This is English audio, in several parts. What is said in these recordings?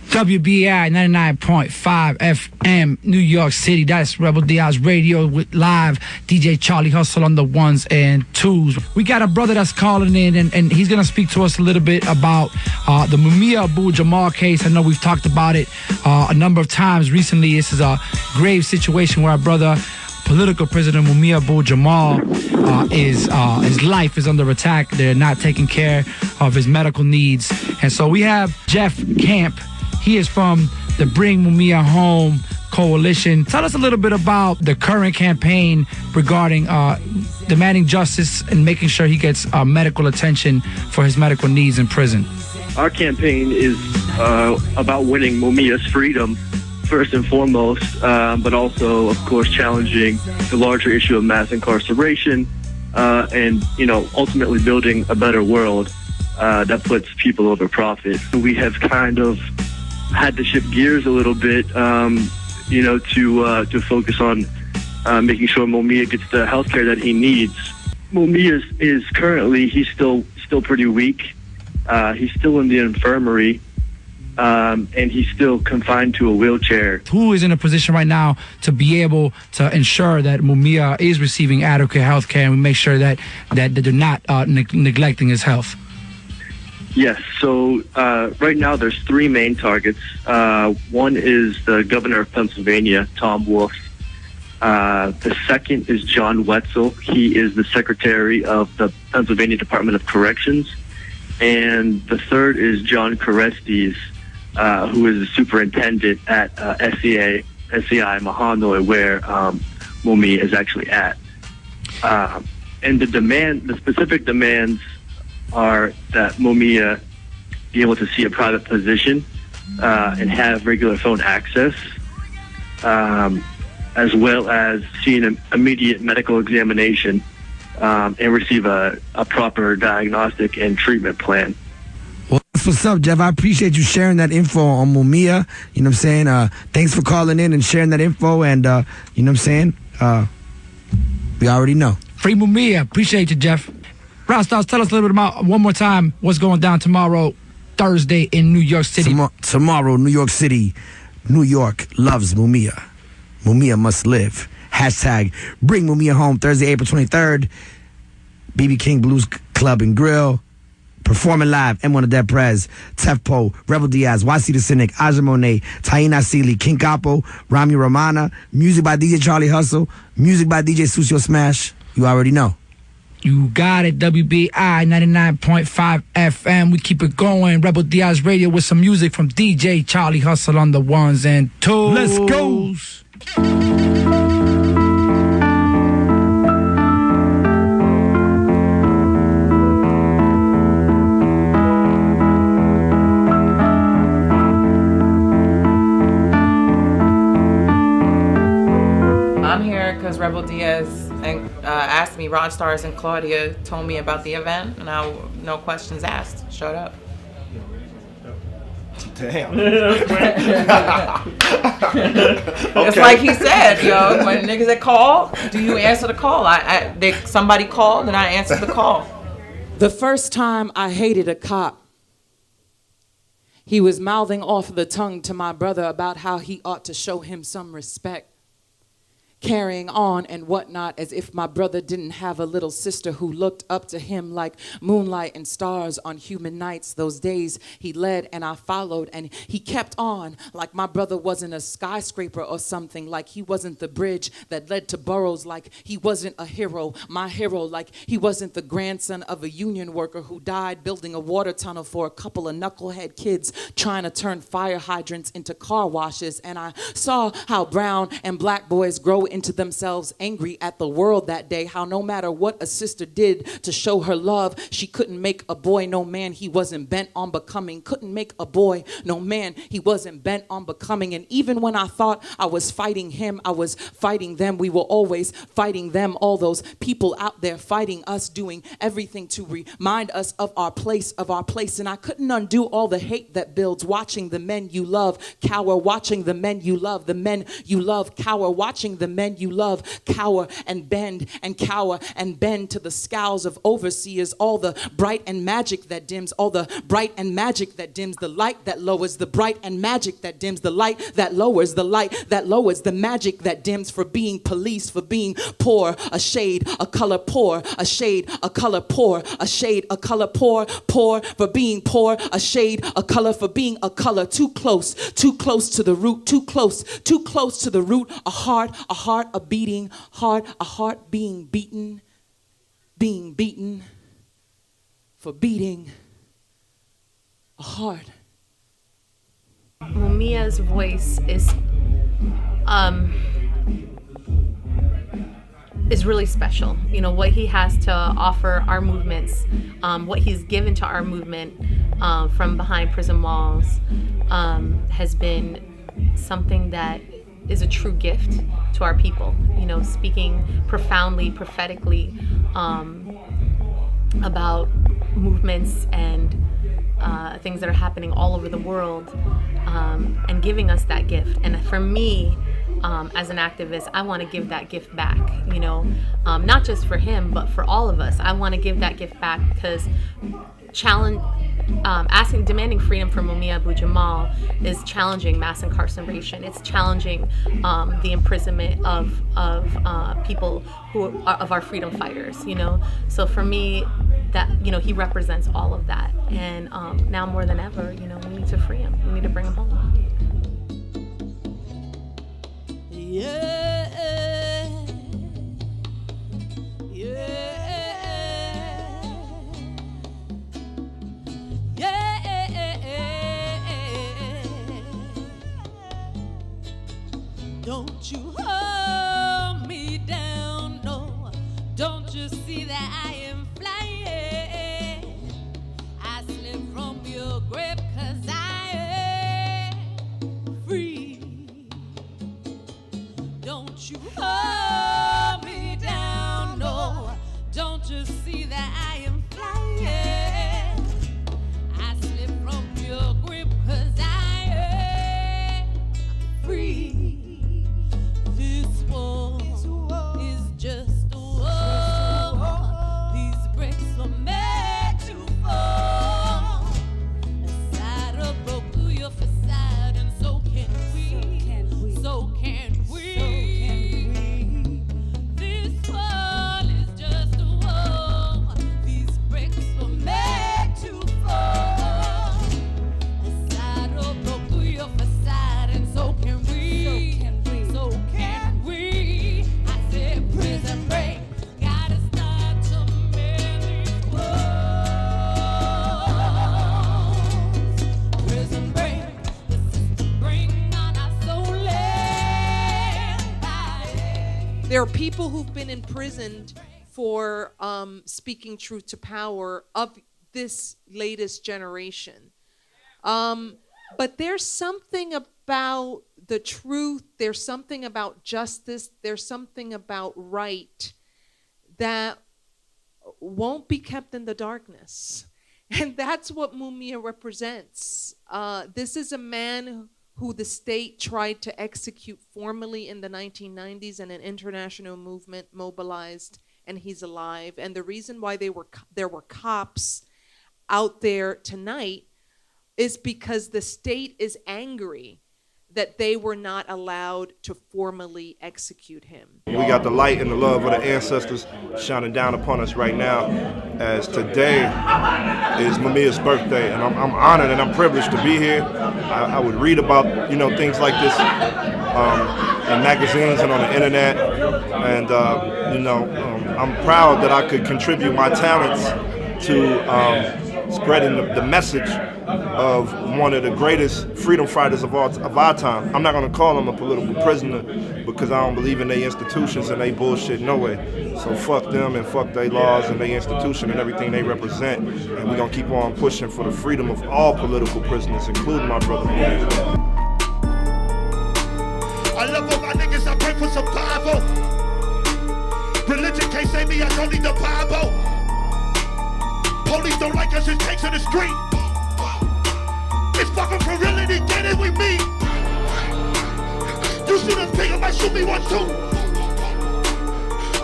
WBI 99.5 FM, New York City. That's Rebel Diaz Radio with live DJ Charlie Hustle on the ones and twos. We got a brother that's calling in, and he's going to speak to us a little bit about the Mumia Abu-Jamal case. I know we've talked about it a number of times recently. This is a grave situation where our brother, political prisoner Mumia Abu-Jamal, his life is under attack. They're not taking care of his medical needs. And so we have Jeff Camp. He is from the Bring Mumia Home Coalition. Tell us a little bit about the current campaign regarding demanding justice and making sure he gets medical attention for his medical needs in prison. Our campaign is about winning Mumia's freedom, first and foremost, but also, of course, challenging the larger issue of mass incarceration and, ultimately building a better world that puts people over profit. We have kind of had to shift gears a little bit, to focus on making sure Mumia gets the health care that he needs. Mumia is currently, he's still pretty weak. He's still in the infirmary, and he's still confined to a wheelchair. Who is in a position right now to be able to ensure that Mumia is receiving adequate health care, and we make sure that they're not neglecting his health? Yes, so right now there's three main targets. One is the governor of Pennsylvania, Tom Wolf. The second is John Wetzel. He is the secretary of the Pennsylvania Department of Corrections. And the third is John Carestes, who is the superintendent at SEI Mahanoy, where Mumia is actually at. And the specific demands are that Mumia be able to see a private physician and have regular phone access, as well as see an immediate medical examination and receive a proper diagnostic and treatment plan. Well, that's what's up, Jeff. I appreciate you sharing that info on Mumia. You know what I'm saying? Thanks for calling in and sharing that info. And, you know what I'm saying? We already know. Free Mumia. Appreciate you, Jeff. Rastas, tell us a little bit about, one more time, what's going down tomorrow, Thursday, in New York City. Tomorrow, New York City. New York loves Mumia. Mumia must live. Hashtag Bring Mumia Home, Thursday, April 23rd. BB King Blues Club and Grill. Performing live, M1 of Dead Prez, Tefpo, Rebel Diaz, YC the Cynic, Aja Monet, Taina, Asili, King Capo, Rami Romana. Music by DJ Charlie Hustle. Music by DJ Sucio Smash. You already know. You got it, WBI 99.5 FM. We keep it going. Rebel Diaz Radio with some music from DJ Charlie Hustle on the ones and twos. Let's go. I'm here because Rebel Diaz asked me, Rod Stars and Claudia told me about the event, and no questions asked. Showed up. Damn. It's like he said, when niggas that call, do you answer the call? Somebody called and I answered the call. The first time I hated a cop, he was mouthing off the tongue to my brother about how he ought to show him some respect. Carrying on and whatnot as if my brother didn't have a little sister who looked up to him like moonlight and stars on human nights. Those days he led and I followed, and he kept on like my brother wasn't a skyscraper or something, like he wasn't the bridge that led to boroughs, like he wasn't a hero, my hero, like he wasn't the grandson of a union worker who died building a water tunnel for a couple of knucklehead kids trying to turn fire hydrants into car washes. And I saw how brown and black boys grow into themselves, angry at the world that day, how no matter what a sister did to show her love, she couldn't make a boy no man he wasn't bent on becoming, couldn't make a boy no man he wasn't bent on becoming. And even when I thought I was fighting him, I was fighting them. We were always fighting them, all those people out there fighting us, doing everything to remind us of our place, And I couldn't undo all the hate that builds, watching the men you love cower, watching the men you love, cower, watching the men you love cower and bend and cower and bend to the scowls of overseers. All the bright and magic that dims, all the bright and magic that dims, the light that lowers, the bright and magic that dims, the light that lowers, the light that lowers, the magic that dims, for being police, for being poor, a shade, a color poor, a shade, a color poor, a shade, a color poor, poor for being poor, a shade, a color for being a color, too close to the root, too close to the root, a heart a beating, heart, a heart being beaten for beating a heart. Mumia's voice is really special. You know, what he has to offer our movements, what he's given to our movement from behind prison walls has been something that is a true gift to our people. You know, speaking profoundly, prophetically about movements and things that are happening all over the world, and giving us that gift. And for me, as an activist, I want to give that gift back, you know, not just for him, but for all of us. I want to give that gift back because demanding freedom for Mumia Abu-Jamal is challenging mass incarceration. It's challenging the imprisonment of people who are of our freedom fighters, you know. So for me, that, you know, he represents all of that. And now more than ever, you know, we need to free him. We need to bring him home. Yeah, yeah, yeah. Don't you hold me down, no. Don't you see that I am flying? I slip from your grip 'cause I am free. Don't you hold me down, no. Don't you see that I am flying? I slip from your grip 'cause I am free. This war is just a war. These bricks were made to fall. Aside a broke through your facade, and so can we. So can we. This wall is just a wall. These bricks were made to fall. Aside or broke through your facade, and so can we. So can we. I said prison break. Gotta start to mend these walls. Prison break. The system bring on our soul. There are people who've been imprisoned for speaking truth to power of this latest generation. But there's something about the truth, there's something about justice, there's something about right that won't be kept in the darkness. And that's what Mumia represents. This is a man who the state tried to execute formally in the 1990s, and an international movement mobilized, and he's alive. And the reason why there were cops out there tonight is because the state is angry that they were not allowed to formally execute him. We got the light and the love of the ancestors shining down upon us right now, as today is Mumia's birthday, and I'm honored and I'm privileged to be here. I would read about, you know, things like this in magazines and on the internet, and you know, I'm proud that I could contribute my talents to spreading the message of one of the greatest freedom fighters of our time. I'm not going to call him a political prisoner because I don't believe in their institutions and they bullshit no way. So fuck them and fuck their laws and their institution and everything they represent. And we're going to keep on pushing for the freedom of all political prisoners, including my brother. I love all my niggas, I pray for survival. Religion can't save me, I don't need the Bible. Police don't like us, it's tanks in the street. It's fucking for reality, get it with me. You see them take 'em, I shoot me 1, 2.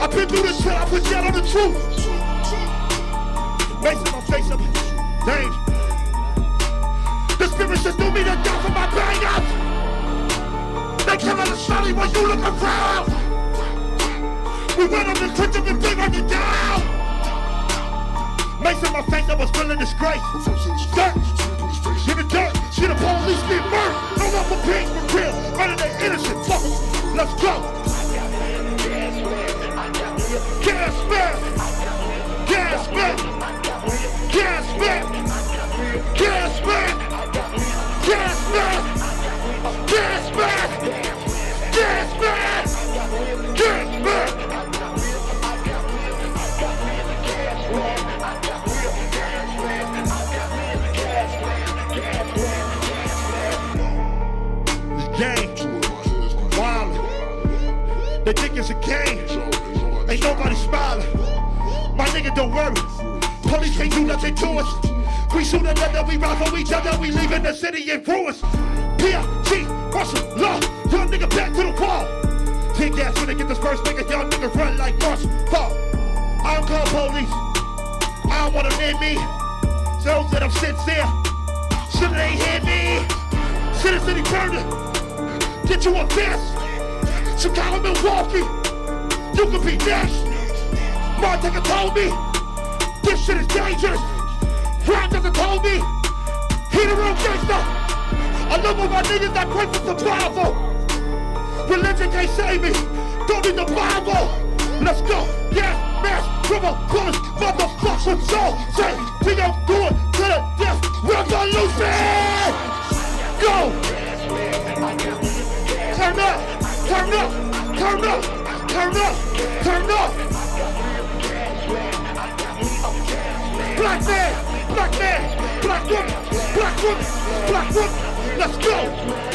I've been through this shit, I put down on the truth. Mason, my face up, danger. The spirit should do me to death for my bangers. They killing the sunny when you look around. We went on the kitchen and big on you down. Mason, my face, I was feeling disgrace. Dirt, in the dirt, see the police get murdered. No love for pigs, for real, running the innocent fuckers. Let's go. Gas man, gas man, gas man, gas man, gas man, gas man, gas man, gas man. This game, wild. They think it's a game. Ain't nobody smiling. My nigga, don't worry. Police can't do nothing to us. We shoot another, we rock for each other. We leaving the city in ruins. P.I.G. Russell, law. Young nigga back to the wall. Take gas when they get this first nigga. Young nigga run like Marshall. Fall. I don't call police. I don't want them in me. Those that I'm sincere. Shit, they ain't hit me. City burning. Get you a vest. Chicago, Milwaukee. You could be next. Montana told me this shit is dangerous. Brian doesn't told me he the real gangster. I love all my niggas that pray for survival. Religion can't save me. Don't need the Bible. Let's go. Gas, mask, river, bullets, motherfucker, soul. Say we gon' do it to the death. Revolution. Go. Turn up. Turn up. Turn up. Turn up, turn up. Black man, black man, black woman, black woman, black woman. Let's go.